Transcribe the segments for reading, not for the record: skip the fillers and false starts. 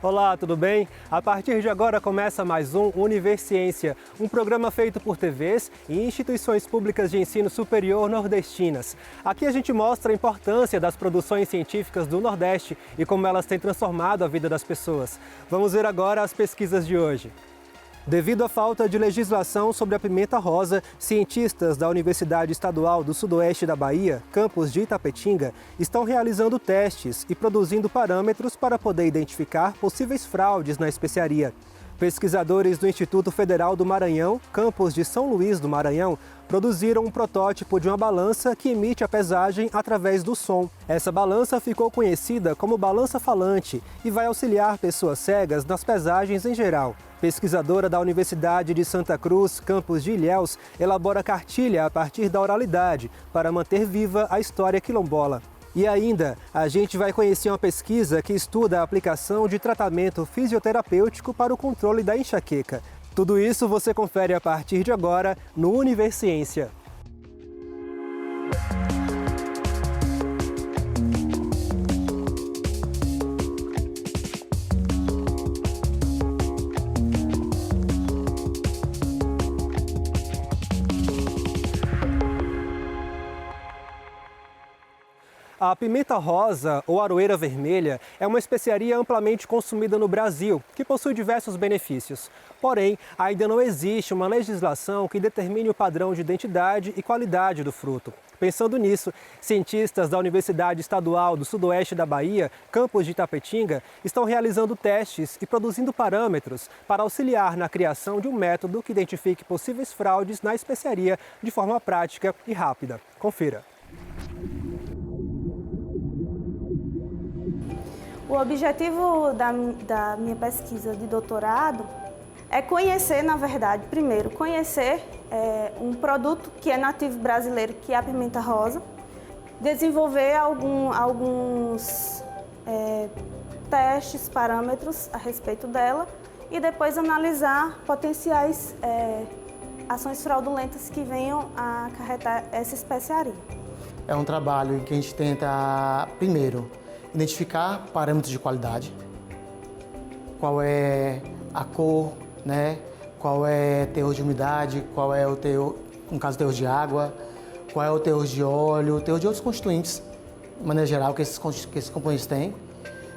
Olá, tudo bem? A partir de agora começa mais um Universiência, um programa feito por TVs e instituições públicas de ensino superior nordestinas. Aqui a gente mostra a importância das produções científicas do Nordeste e como elas têm transformado a vida das pessoas. Vamos ver agora as pesquisas de hoje. Devido à falta de legislação sobre a pimenta rosa, cientistas da Universidade Estadual do Sudoeste da Bahia, campus de Itapetinga, estão realizando testes e produzindo parâmetros para poder identificar possíveis fraudes na especiaria. Pesquisadores do Instituto Federal do Maranhão, campus de São Luís do Maranhão, produziram um protótipo de uma balança que emite a pesagem através do som. Essa balança ficou conhecida como balança falante e vai auxiliar pessoas cegas nas pesagens em geral. Pesquisadora da Universidade de Santa Cruz, campus de Ilhéus, elabora cartilha a partir da oralidade para manter viva a história quilombola. E ainda, a gente vai conhecer uma pesquisa que estuda a aplicação de tratamento fisioterapêutico para o controle da enxaqueca. Tudo isso você confere a partir de agora no Universiência. A pimenta rosa ou aroeira vermelha é uma especiaria amplamente consumida no Brasil, que possui diversos benefícios. Porém, ainda não existe uma legislação que determine o padrão de identidade e qualidade do fruto. Pensando nisso, cientistas da Universidade Estadual do Sudoeste da Bahia, campus de Itapetinga, estão realizando testes e produzindo parâmetros para auxiliar na criação de um método que identifique possíveis fraudes na especiaria de forma prática e rápida. Confira. O objetivo da minha pesquisa de doutorado é conhecer, na verdade, primeiro, conhecer um produto que é nativo brasileiro, que é a pimenta rosa, desenvolver alguns testes, parâmetros a respeito dela e depois analisar potenciais ações fraudulentas que venham a acarretar essa especiaria. É um trabalho em que a gente tenta, primeiro, identificar parâmetros de qualidade, qual é a cor, né? Qual é o teor de umidade, qual é o teor, no caso, o teor de água, qual é o teor de óleo, o teor de outros constituintes, de maneira geral, que esses componentes têm,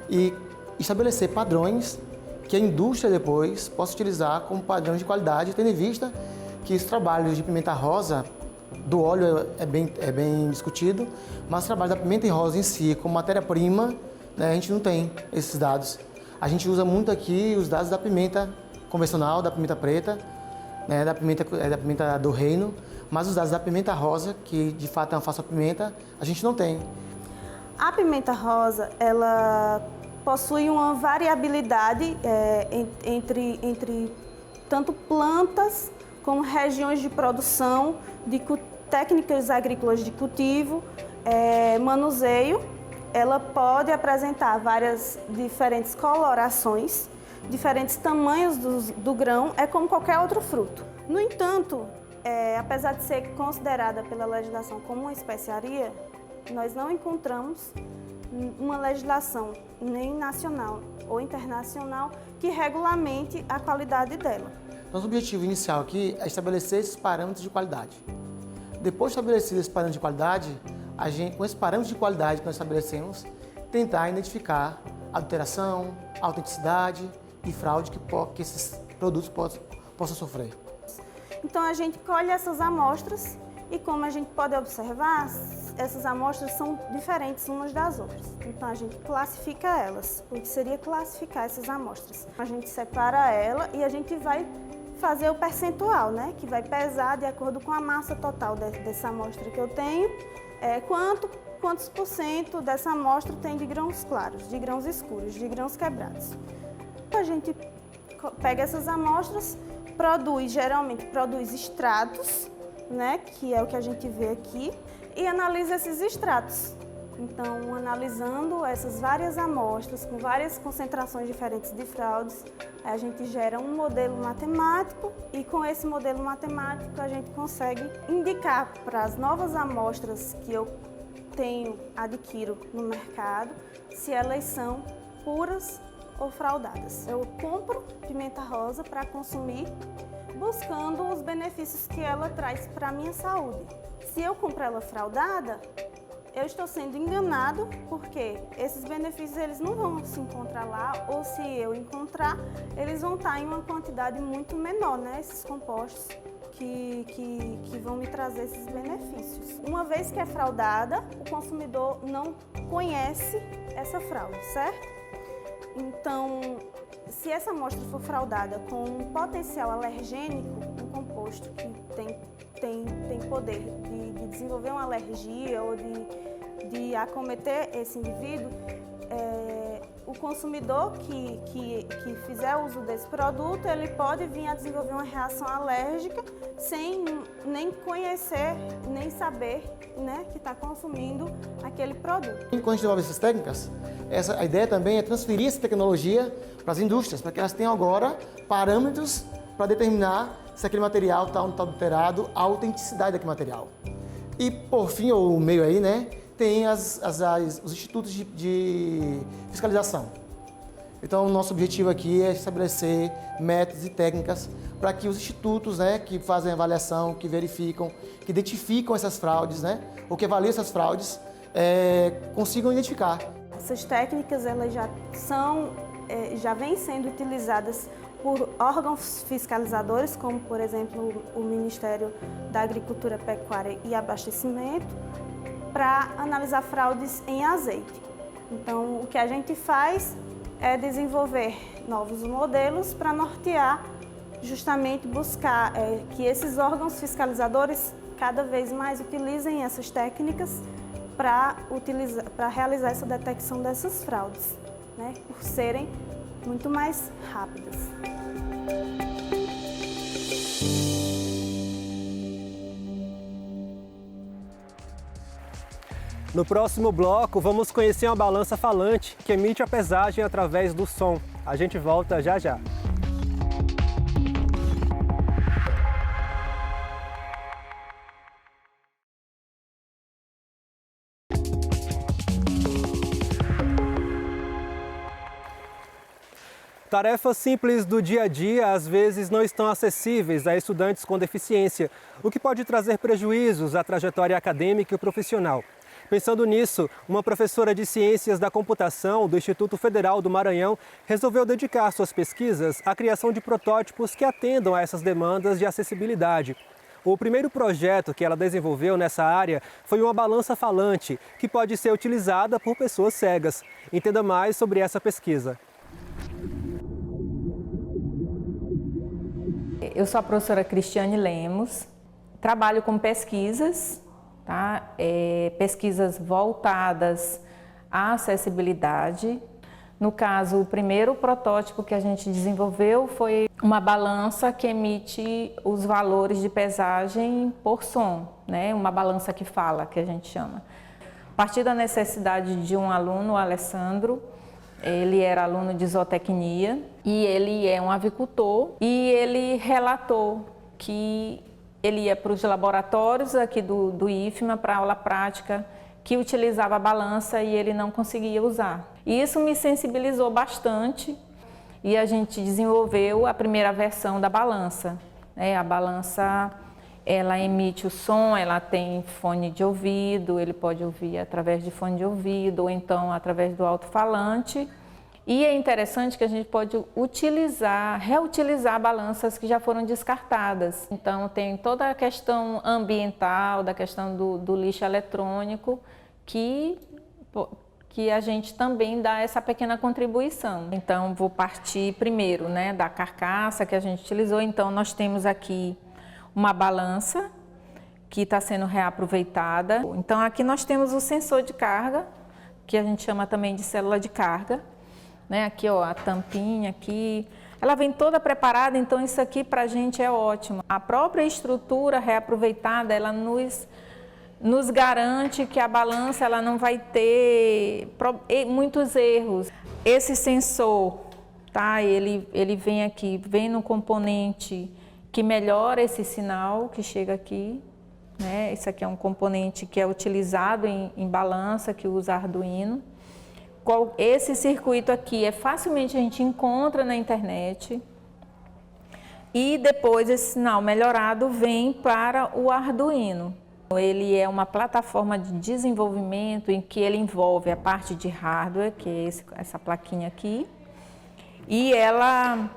e estabelecer padrões que a indústria depois possa utilizar como padrão de qualidade, tendo em vista que os trabalhos de pimenta rosa do óleo é bem discutido, mas o trabalho da pimenta rosa em si, como matéria-prima, né, a gente não tem esses dados. A gente usa muito aqui os dados da pimenta convencional, da pimenta preta, né, da pimenta do reino, mas os dados da pimenta rosa, que de fato é uma falsa pimenta, a gente não tem. A pimenta rosa, ela possui uma variabilidade entre tanto plantas como regiões de produção, de técnicas agrícolas de cultivo, manuseio. Ela pode apresentar várias diferentes colorações, diferentes tamanhos do grão, é como qualquer outro fruto. No entanto, apesar de ser considerada pela legislação como uma especiaria, nós não encontramos uma legislação nem nacional ou internacional que regulamente a qualidade dela. Nosso objetivo inicial aqui é estabelecer esses parâmetros de qualidade. Depois de estabelecer esses parâmetros de qualidade, com esses parâmetros de qualidade que nós estabelecemos, tentar identificar adulteração, autenticidade e fraude que esses produtos possam sofrer. Então a gente colhe essas amostras e, como a gente pode observar, essas amostras são diferentes umas das outras. Então a gente classifica elas. O que seria classificar essas amostras? A gente separa ela e a gente vai fazer o percentual, né? Que vai pesar de acordo com a massa total dessa amostra que eu tenho, quantos por cento dessa amostra tem de grãos claros, de grãos escuros, de grãos quebrados. A gente pega essas amostras, geralmente produz extratos, né? Que é o que a gente vê aqui, e analisa esses extratos. Então, analisando essas várias amostras com várias concentrações diferentes de fraudes, a gente gera um modelo matemático e com esse modelo matemático a gente consegue indicar para as novas amostras que eu adquiro no mercado se elas são puras ou fraudadas. Eu compro pimenta rosa para consumir, buscando os benefícios que ela traz para a minha saúde. Se eu compro ela fraudada, eu estou sendo enganado, porque esses benefícios eles não vão se encontrar lá, ou se eu encontrar, eles vão estar em uma quantidade muito menor, né? Esses compostos que vão me trazer esses benefícios. Uma vez que é fraudada, o consumidor não conhece essa fraude, certo? Então, se essa amostra for fraudada com um potencial alergênico, um composto que tem poder de desenvolver uma alergia ou de acometer esse indivíduo, o consumidor que fizer uso desse produto, ele pode vir a desenvolver uma reação alérgica sem nem conhecer, nem saber, né, que está consumindo aquele produto. Quando a gente desenvolve essas técnicas, a ideia também é transferir essa tecnologia para as indústrias, para que elas tenham agora parâmetros para determinar se aquele material está ou não está adulterado, a autenticidade daquele material. E, por fim, o meio aí, né, tem os institutos de fiscalização. Então, o nosso objetivo aqui é estabelecer métodos e técnicas para que os institutos, né, que fazem avaliação, que verificam, que identificam essas fraudes, né, ou que avaliam essas fraudes, consigam identificar. Essas técnicas elas já vêm sendo utilizadas por órgãos fiscalizadores, como, por exemplo, o Ministério da Agricultura, Pecuária e Abastecimento, para analisar fraudes em azeite. Então, o que a gente faz é desenvolver novos modelos para nortear, justamente buscar que esses órgãos fiscalizadores cada vez mais utilizem essas técnicas para realizar essa detecção dessas fraudes, né, por serem muito mais rápidas. No próximo bloco, vamos conhecer uma balança falante que emite a pesagem através do som. A gente volta já já. Tarefas simples do dia a dia às vezes não estão acessíveis a estudantes com deficiência, o que pode trazer prejuízos à trajetória acadêmica e profissional. Pensando nisso, uma professora de Ciências da Computação do Instituto Federal do Maranhão resolveu dedicar suas pesquisas à criação de protótipos que atendam a essas demandas de acessibilidade. O primeiro projeto que ela desenvolveu nessa área foi uma balança falante, que pode ser utilizada por pessoas cegas. Entenda mais sobre essa pesquisa. Eu sou a professora Cristiane Lemos, trabalho com pesquisas, tá? Pesquisas voltadas à acessibilidade. No caso, o primeiro protótipo que a gente desenvolveu foi uma balança que emite os valores de pesagem por som, né? Uma balança que fala, que a gente chama. A partir da necessidade de um aluno, o Alessandro, ele era aluno de zootecnia e ele é um avicultor, e ele relatou que ele ia para os laboratórios aqui do IFMA para aula prática, que utilizava a balança e ele não conseguia usar. E isso me sensibilizou bastante e a gente desenvolveu a primeira versão da balança. A balança, ela emite o som, ela tem fone de ouvido, ele pode ouvir através de fone de ouvido ou então através do alto-falante. E é interessante que a gente pode reutilizar balanças que já foram descartadas. Então tem toda a questão ambiental, da questão do lixo eletrônico, que a gente também dá essa pequena contribuição. Então vou partir primeiro, né, da carcaça que a gente utilizou. Então nós temos aqui uma balança que está sendo reaproveitada. Então aqui nós temos o sensor de carga, que a gente chama também de célula de carga. Aqui, ó, a tampinha aqui, ela vem toda preparada, então isso aqui para a gente é ótimo. A própria estrutura reaproveitada, ela nos garante que a balança ela não vai ter muitos erros. Esse sensor, tá? Ele vem aqui, vem no componente que melhora esse sinal que chega aqui, né? Esse aqui é um componente que é utilizado em balança, que usa Arduino. Esse circuito aqui facilmente a gente encontra na internet. E depois esse sinal melhorado vem para o Arduino. Ele é uma plataforma de desenvolvimento em que ele envolve a parte de hardware, que é essa plaquinha aqui, e ela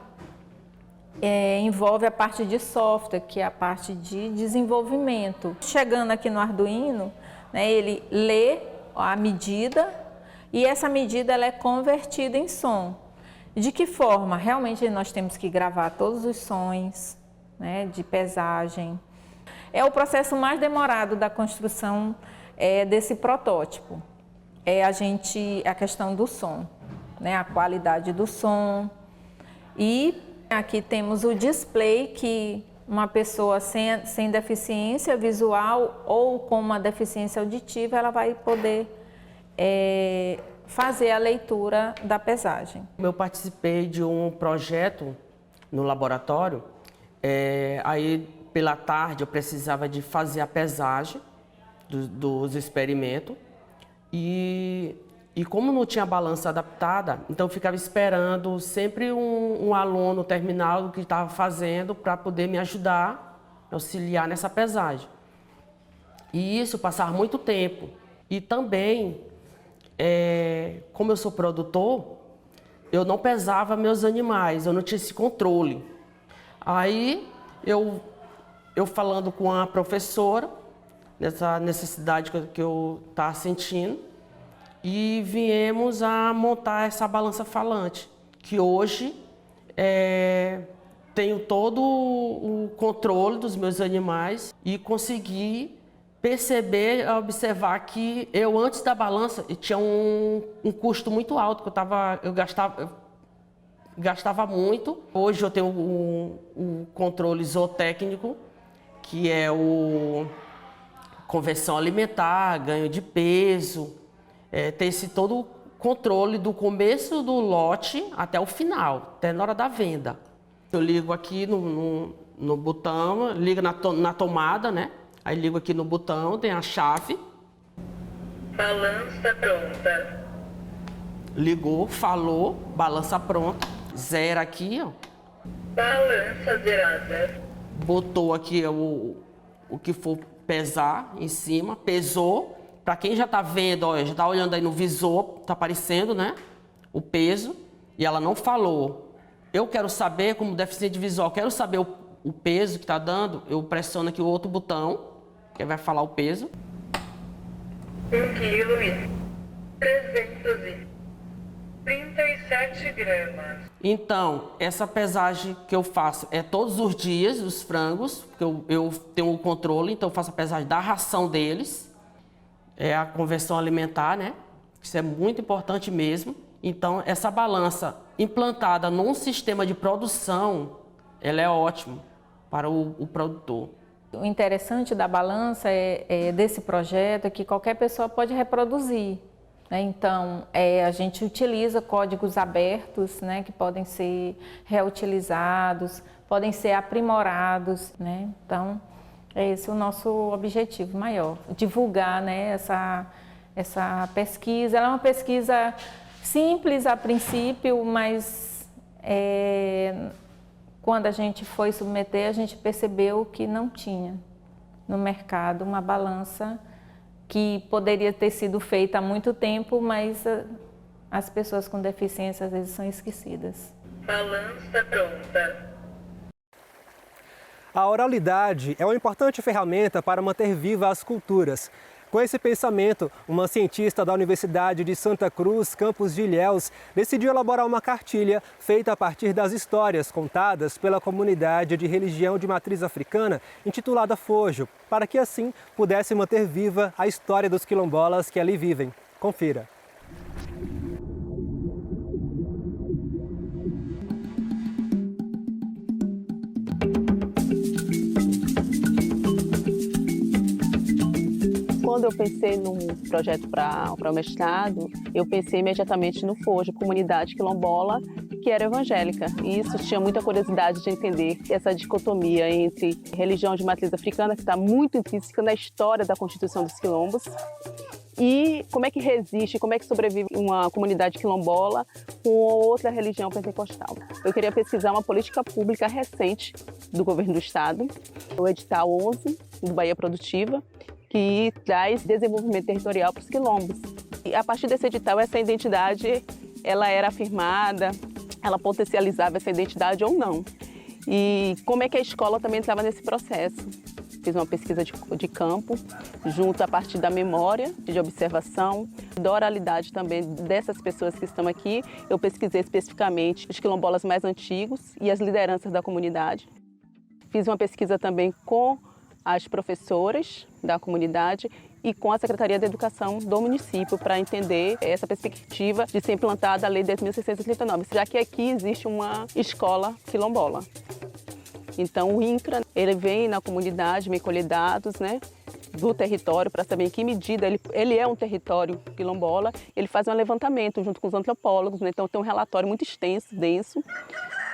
envolve a parte de software, que é a parte de desenvolvimento. Chegando aqui no Arduino, né, ele lê a medida e essa medida ela é convertida em som. De que forma? Realmente nós temos que gravar todos os sons, né, de pesagem. É o processo mais demorado da construção desse protótipo. É a questão do som, né, a qualidade do som. E aqui temos o display que uma pessoa sem deficiência visual ou com uma deficiência auditiva, ela vai poder fazer a leitura da pesagem. Eu participei de um projeto no laboratório, aí pela tarde eu precisava de fazer a pesagem dos experimentos e como não tinha balança adaptada, então eu ficava esperando sempre um aluno terminar o que estava fazendo para poder me ajudar, auxiliar nessa pesagem. E isso passava muito tempo. E também, como eu sou produtor, eu não pesava meus animais, eu não tinha esse controle. Aí eu falando com a professora, nessa necessidade que eu estava sentindo, e viemos a montar essa balança falante, que hoje tenho todo o controle dos meus animais e consegui perceber, observar que eu antes da balança tinha um custo muito alto, que eu gastava muito. Hoje eu tenho o controle zootécnico, que é o conversão alimentar, ganho de peso, ter esse todo o controle do começo do lote até o final, até na hora da venda. Eu ligo aqui no botão, ligo na tomada, né? Aí ligo aqui no botão, tem a chave. Balança pronta. Ligou, falou, balança pronta. Zera aqui, ó. Balança zerada. Botou aqui o que for pesar em cima, pesou. Para quem já está vendo, ó, já está olhando aí no visor, está aparecendo, né? O peso. E ela não falou. Eu quero saber, como deficiente visual, quero saber o peso que está dando. Eu pressiono aqui o outro botão, que vai falar o peso. 1 quilo e 337 gramas. Então, essa pesagem que eu faço é todos os dias, os frangos, porque eu tenho o controle, então eu faço a pesagem da ração deles. É a conversão alimentar, né? Isso é muito importante mesmo. Então, essa balança implantada num sistema de produção, ela é ótima para o produtor. O interessante da balança desse projeto é que qualquer pessoa pode reproduzir, né? Então, a gente utiliza códigos abertos, né, que podem ser reutilizados, podem ser aprimorados, né? Então, é esse o nosso objetivo maior, divulgar, né, essa pesquisa. Ela é uma pesquisa simples a princípio, mas quando a gente foi submeter, a gente percebeu que não tinha no mercado uma balança que poderia ter sido feita há muito tempo, mas as pessoas com deficiência às vezes são esquecidas. Balança pronta. A oralidade é uma importante ferramenta para manter vivas as culturas. Com esse pensamento, uma cientista da Universidade de Santa Cruz, campus de Ilhéus, decidiu elaborar uma cartilha feita a partir das histórias contadas pela comunidade de religião de matriz africana, intitulada Fojo, para que assim pudesse manter viva a história dos quilombolas que ali vivem. Confira. Quando eu pensei num projeto para o mestrado, eu pensei imediatamente no Fojo, comunidade quilombola, que era evangélica. E isso tinha muita curiosidade de entender essa dicotomia entre religião de matriz africana, que está muito intrínseca na história da constituição dos quilombos, e como é que resiste, como é que sobrevive uma comunidade quilombola com outra religião pentecostal. Eu queria pesquisar uma política pública recente do governo do estado, o edital 11 do Bahia Produtiva, que traz desenvolvimento territorial para os quilombos. E a partir desse edital, essa identidade ela era afirmada, ela potencializava essa identidade ou não. E como é que a escola também estava nesse processo? Fiz uma pesquisa de campo, junto a partir da memória, de observação, da oralidade também dessas pessoas que estão aqui. Eu pesquisei especificamente os quilombolas mais antigos e as lideranças da comunidade. Fiz uma pesquisa também com as professoras da comunidade e com a Secretaria de Educação do município para entender essa perspectiva de ser implantada a Lei 10.639, já que aqui existe uma escola quilombola. Então o INCRA, ele vem na comunidade, vem colher dados, né, do território para saber em que medida ele é um território quilombola. Ele faz um levantamento junto com os antropólogos, né, então tem um relatório muito extenso, denso,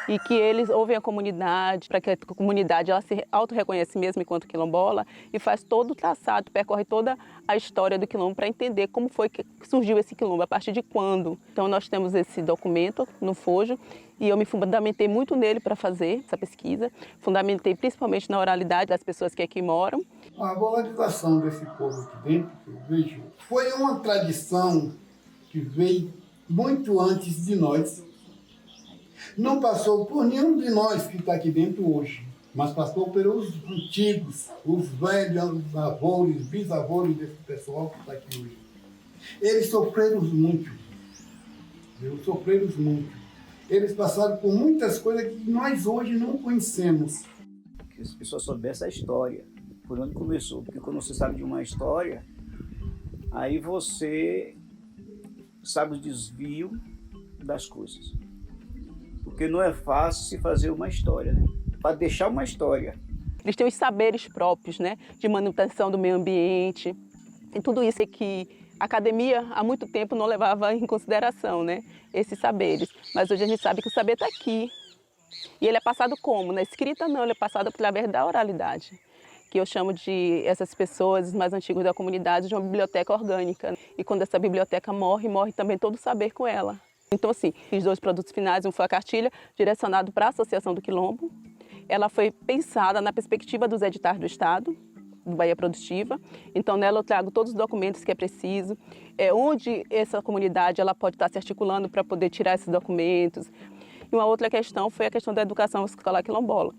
e que eles ouvem a comunidade, para que a comunidade ela se auto-reconhece mesmo enquanto quilombola e faz todo o traçado, percorre toda a história do quilombo para entender como foi que surgiu esse quilombo, a partir de quando. Então nós temos esse documento no Fojo e eu me fundamentei muito nele para fazer essa pesquisa, fundamentei principalmente na oralidade das pessoas que aqui moram. A valorização desse povo aqui dentro, que eu vejo, foi uma tradição que veio muito antes de nós. Não passou por nenhum de nós que está aqui dentro hoje, mas passou pelos antigos, os velhos avós, bisavós desse pessoal que está aqui hoje. Eles sofreram muito. Eles passaram por muitas coisas que nós hoje não conhecemos. Que as pessoas soubessem a história, por onde começou. Porque quando você sabe de uma história, aí você sabe o desvio das coisas. Porque não é fácil se fazer uma história, né? Para deixar uma história. Eles têm os saberes próprios, né, de manutenção do meio ambiente. E tudo isso é que a academia há muito tempo não levava em consideração, né, esses saberes. Mas hoje a gente sabe que o saber está aqui. E ele é passado como? Na escrita não, ele é passado através da oralidade. Que eu chamo de essas pessoas mais antigas da comunidade de uma biblioteca orgânica. E quando essa biblioteca morre, morre também todo o saber com ela. Então, assim, fiz 2 produtos finais, um foi a cartilha, direcionado para a Associação do Quilombo. Ela foi pensada na perspectiva dos editais do Estado, do Bahia Produtiva. Então, nela eu trago todos os documentos que é preciso, onde essa comunidade ela pode estar se articulando para poder tirar esses documentos. E uma outra questão foi a questão da educação escolar quilombola.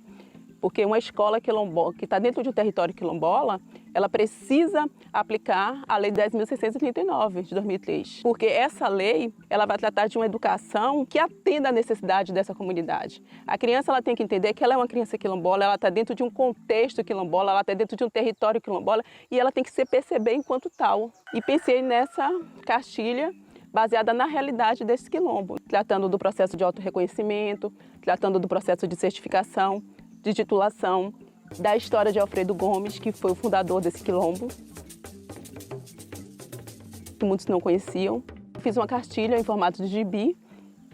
Porque uma escola quilombola, que está dentro de um território quilombola, ela precisa aplicar a Lei 10.639, de 2003. Porque essa lei, ela vai tratar de uma educação que atenda à necessidade dessa comunidade. A criança ela tem que entender que ela é uma criança quilombola, ela está dentro de um contexto quilombola, ela está dentro de um território quilombola e ela tem que se perceber enquanto tal. E pensei nessa cartilha baseada na realidade desse quilombo, tratando do processo de autorreconhecimento, tratando do processo de certificação, de titulação, da história de Alfredo Gomes, que foi o fundador desse quilombo, que muitos não conheciam. Fiz uma cartilha em formato de gibi,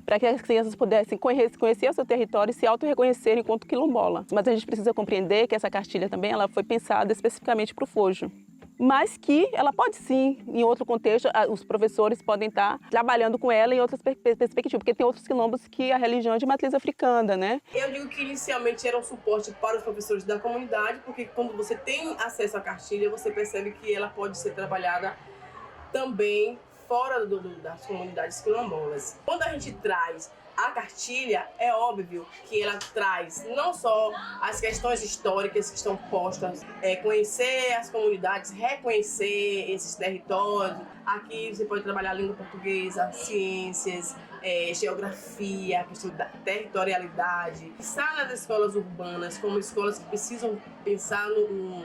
para que as crianças pudessem conhecer o seu território e se auto-reconhecerem enquanto quilombola. Mas a gente precisa compreender que essa cartilha também ela foi pensada especificamente para o Fojo. Mas que ela pode sim, em outro contexto, os professores podem estar trabalhando com ela em outras perspectivas, porque tem outros quilombos que a religião é de matriz africana, né? Eu digo que inicialmente era um suporte para os professores da comunidade, porque quando você tem acesso à cartilha, você percebe que ela pode ser trabalhada também fora das comunidades quilombolas. Quando a gente traz a cartilha, é óbvio que ela traz não só as questões históricas que estão postas, conhecer as comunidades, reconhecer esses territórios. Aqui você pode trabalhar a língua portuguesa, ciências, geografia, a questão da territorialidade. Pensar nas escolas urbanas como escolas que precisam pensar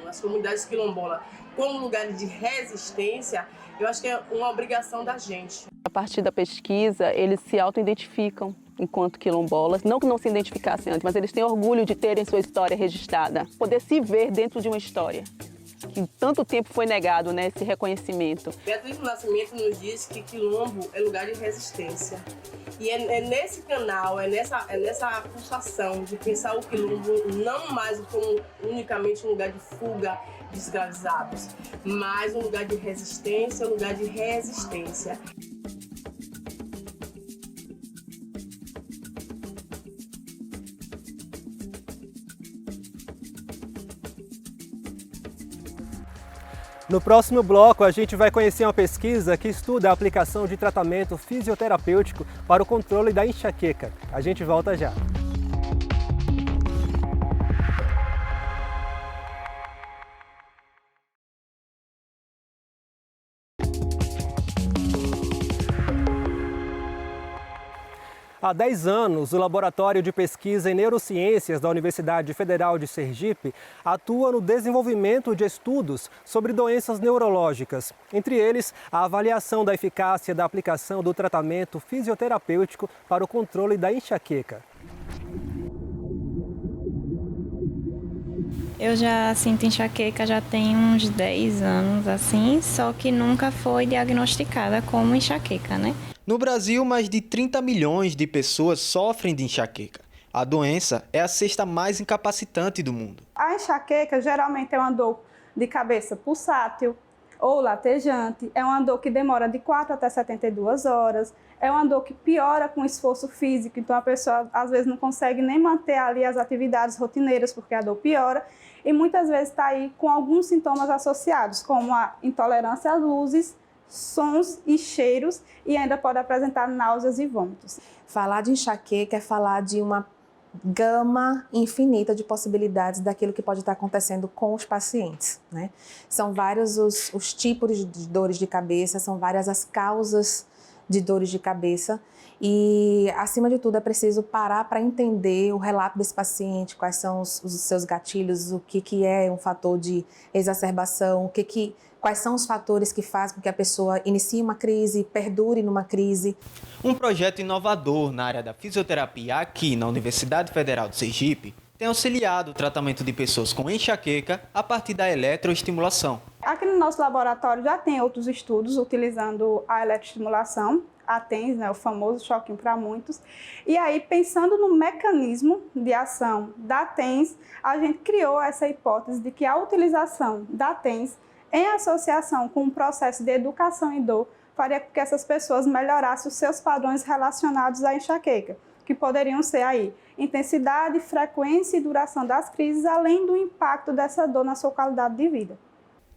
nas comunidades quilombolas como lugares de resistência, eu acho que é uma obrigação da gente. A partir da pesquisa, eles se auto-identificam enquanto quilombolas. Não que não se identificassem antes, mas eles têm orgulho de terem sua história registrada. Poder se ver dentro de uma história que tanto tempo foi negado, né, esse reconhecimento. Beatriz do Nascimento nos diz que quilombo é lugar de resistência. E é nesse canal, é nessa pulsação de pensar o quilombo não mais como unicamente um lugar de fuga, escravizados, mas um lugar de resistência, um lugar de resistência. No próximo bloco, a gente vai conhecer uma pesquisa que estuda a aplicação de tratamento fisioterapêutico para o controle da enxaqueca. A gente volta já. Há 10 anos, o Laboratório de Pesquisa em Neurociências da Universidade Federal de Sergipe atua no desenvolvimento de estudos sobre doenças neurológicas, entre eles a avaliação da eficácia da aplicação do tratamento fisioterapêutico para o controle da enxaqueca. Eu já sinto enxaqueca já tem uns 10 anos, assim, só que nunca foi diagnosticada como enxaqueca, né? No Brasil, mais de 30 milhões de pessoas sofrem de enxaqueca. A doença é a sexta mais incapacitante do mundo. A enxaqueca geralmente é uma dor de cabeça pulsátil ou latejante, é uma dor que demora de 4 até 72 horas, é uma dor que piora com esforço físico, então a pessoa às vezes não consegue nem manter ali as atividades rotineiras porque a dor piora, e muitas vezes está aí com alguns sintomas associados, como a intolerância às luzes, sons e cheiros, e ainda pode apresentar náuseas e vômitos. Falar de enxaqueca é falar de uma gama infinita de possibilidades daquilo que pode estar acontecendo com os pacientes, né? São vários os tipos de dores de cabeça, são várias as causas de dores de cabeça e, acima de tudo, é preciso parar para entender o relato desse paciente, quais são os seus gatilhos, o que é um fator de exacerbação, quais são os fatores que fazem com que a pessoa inicie uma crise, perdure numa crise. Um projeto inovador na área da fisioterapia aqui na Universidade Federal de Sergipe tem auxiliado o tratamento de pessoas com enxaqueca a partir da eletroestimulação. Aqui no nosso laboratório já tem outros estudos utilizando a eletroestimulação, a TENS, né, o famoso choquinho para muitos. E aí, pensando no mecanismo de ação da TENS, a gente criou essa hipótese de que a utilização da TENS em associação com o processo de educação em dor, faria com que essas pessoas melhorassem os seus padrões relacionados à enxaqueca, que poderiam ser aí intensidade, frequência e duração das crises, além do impacto dessa dor na sua qualidade de vida.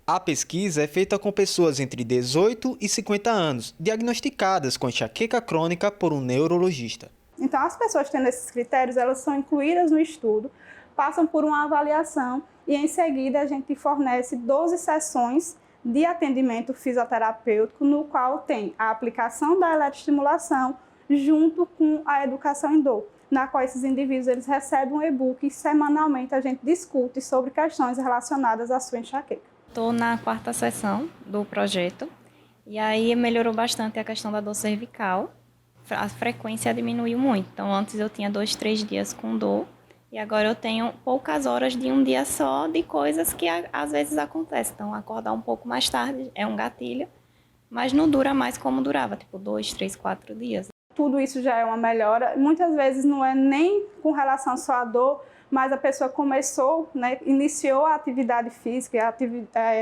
A pesquisa é feita com pessoas entre 18 e 50 anos, diagnosticadas com enxaqueca crônica por um neurologista. Então, as pessoas tendo esses critérios, elas são incluídas no estudo, passam por uma avaliação e, em seguida, a gente fornece 12 sessões de atendimento fisioterapêutico, no qual tem a aplicação da eletroestimulação junto com a educação em dor, na qual esses indivíduos eles recebem um e-book e semanalmente a gente discute sobre questões relacionadas à sua enxaqueca. Estou na 4ª sessão do projeto e aí melhorou bastante a questão da dor cervical. A frequência diminuiu muito, então antes eu tinha 2, 3 dias com dor. E agora eu tenho poucas horas de um dia só de coisas que às vezes acontecem. Então, acordar um pouco mais tarde é um gatilho, mas não dura mais como durava, tipo 2, 3, 4 dias. Tudo isso já é uma melhora. Muitas vezes não é nem com relação só à dor, mas a pessoa começou, né, iniciou a atividade física,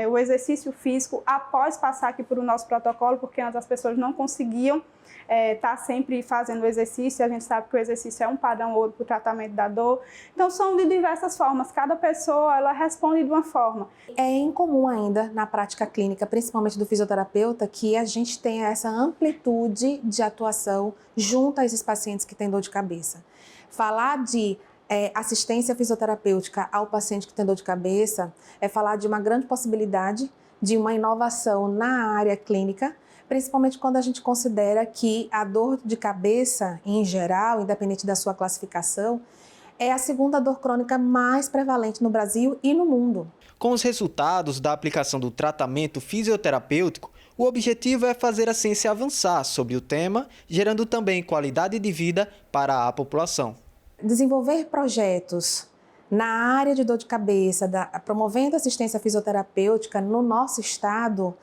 o exercício físico após passar aqui por o nosso protocolo, porque antes as pessoas não conseguiam estar sempre fazendo o exercício. A gente sabe que o exercício é um padrão ouro para o tratamento da dor. Então, são de diversas formas. Cada pessoa, ela responde de uma forma. É incomum ainda na prática clínica, principalmente do fisioterapeuta, que a gente tenha essa amplitude de atuação junto a esses pacientes que têm dor de cabeça. Falar de assistência fisioterapêutica ao paciente que tem dor de cabeça é falar de uma grande possibilidade de uma inovação na área clínica, principalmente quando a gente considera que a dor de cabeça, em geral, independente da sua classificação, é a segunda dor crônica mais prevalente no Brasil e no mundo. Com os resultados da aplicação do tratamento fisioterapêutico, o objetivo é fazer a ciência avançar sobre o tema, gerando também qualidade de vida para a população. Desenvolver projetos na área de dor de cabeça, promovendo assistência fisioterapêutica no nosso estado.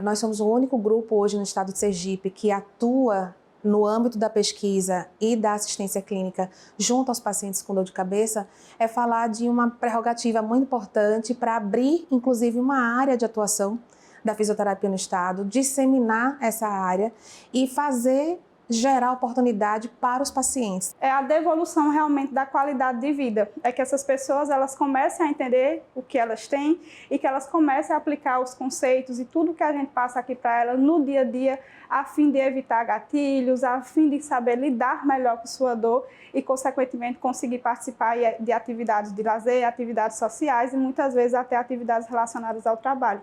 Nós somos o único grupo hoje no estado de Sergipe que atua no âmbito da pesquisa e da assistência clínica junto aos pacientes com dor de cabeça, é falar de uma prerrogativa muito importante para abrir, inclusive, uma área de atuação da fisioterapia no estado, disseminar essa área e gerar oportunidade para os pacientes. É a devolução realmente da qualidade de vida. É que essas pessoas elas comecem a entender o que elas têm e que elas comecem a aplicar os conceitos e tudo que a gente passa aqui para elas no dia a dia, a fim de evitar gatilhos, a fim de saber lidar melhor com sua dor e, consequentemente, conseguir participar de atividades de lazer, atividades sociais e muitas vezes até atividades relacionadas ao trabalho.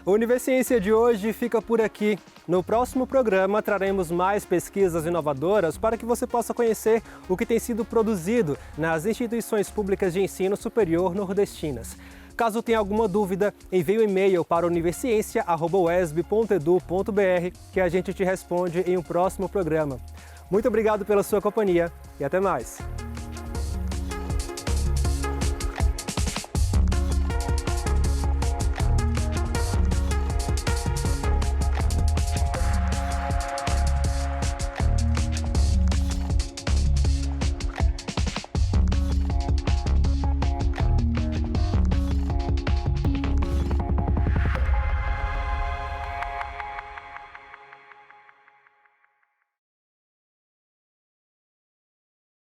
O Univerciência de hoje fica por aqui. No próximo programa traremos mais pesquisas inovadoras para que você possa conhecer o que tem sido produzido nas instituições públicas de ensino superior nordestinas. Caso tenha alguma dúvida, envie um e-mail para univerciência@uesb.edu.br que a gente te responde em um próximo programa. Muito obrigado pela sua companhia e até mais.